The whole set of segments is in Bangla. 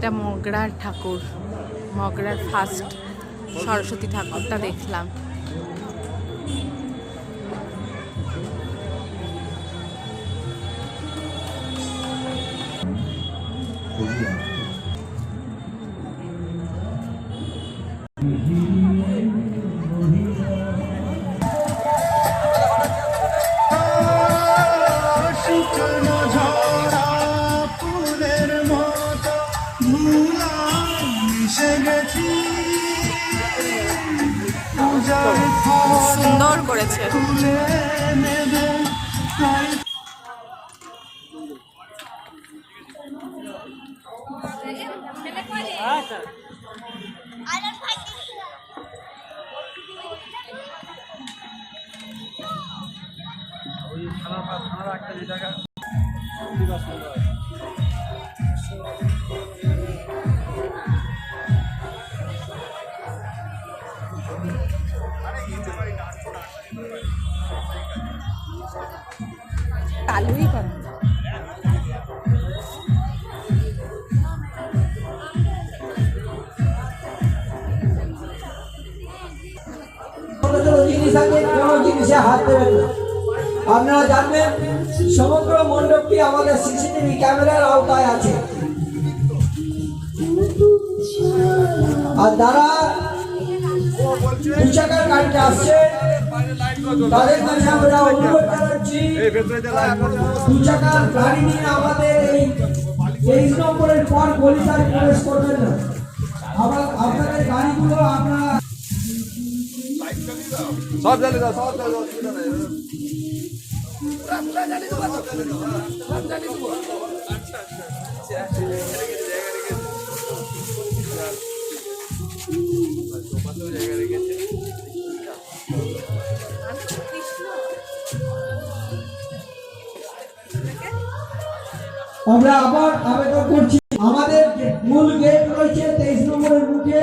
এটা মগরার ঠাকুর, মগরার ফার্স্ট সরস্বতী ঠাকুরটা দেখলাম। সুন্দর করেছে। তালুই করা আপনারা জানবেন সমগ্র মণ্ডপটি আমাদের সিসিটিভি ক্যামেরার আওতায় আছে। আর যারা দু চাকার গাড়িতে আসছে তাদের কাছে আমরা অনুরোধ জানাচ্ছি দু চাকার গাড়ি নিয়ে আমাদের এই 23 নম্বরের পর গলিটায় প্রবেশ করবেন না। আপনাদের গাড়িগুলো আপনারা সব জানি দাও, সব জানি দাও। আমরা আবার আবেদন করছি, আমাদের মূল গেট রয়েছে 23 নম্বরের মুখে,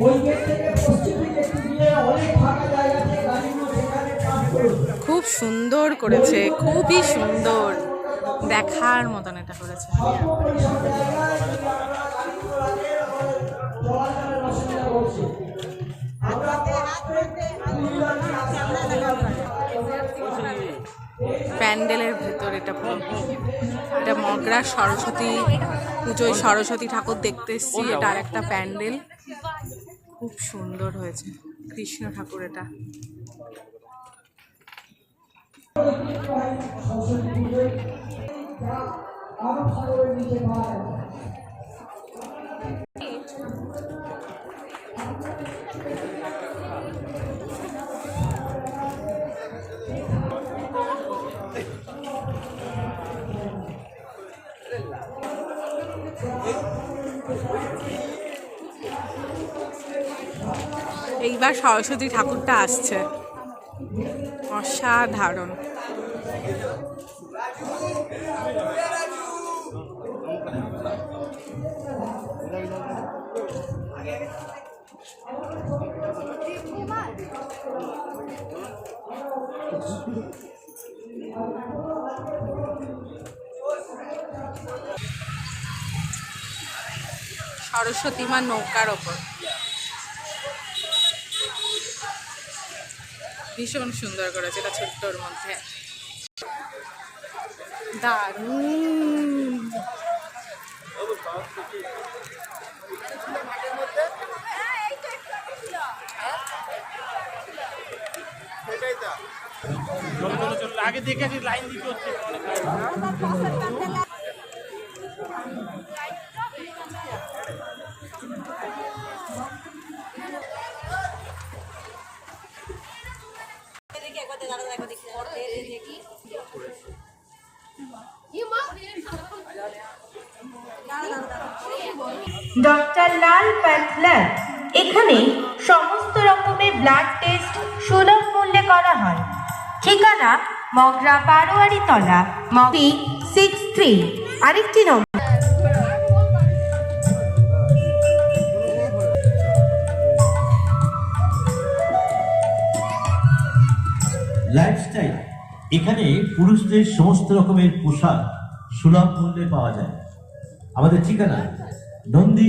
ওই গেট থেকে পশ্চিম দিকে গিয়ে অনেক ফাঁকা জায়গা আছে, গাড়িগুলো সেখানে পাস করুন। খুব সুন্দর করেছে, খুবই সুন্দর, দেখার মতন এটা করেছে। প্যান্ডেলের ভেতর এটা পুরো, এটা মগরা সরস্বতী পুজোয় সরস্বতী ঠাকুর দেখতে এসেছি। এটা আর একটা প্যান্ডেল, খুব সুন্দর হয়েছে। কৃষ্ণ ঠাকুর এটা। এইবার সরস্বতী ঠাকুরটা আসছে, অসাধারণ। সরস্বতী মা নৌকার ওপর, ভীষণ সুন্দর করেছে এটা ছোট্টর মধ্যে, দারুণ। আগে দেখে লাইন দিতে হচ্ছে। ডক্টর লাল প্যাথল্যাব, এখানে সমস্ত রকমের ব্লাড টেস্ট সুলভ মূল্যে করা হয়। ঠিকানা মগরা বারোয়ারি তলা, মগি 63। আরেকটি নম্বর। লাইফস্টাইল, এখানে পুরুষদের সমস্ত রকমের পোশাক সুলভ মূল্যে পাওয়া যায়। আমাদের ঠিকানা নন্দী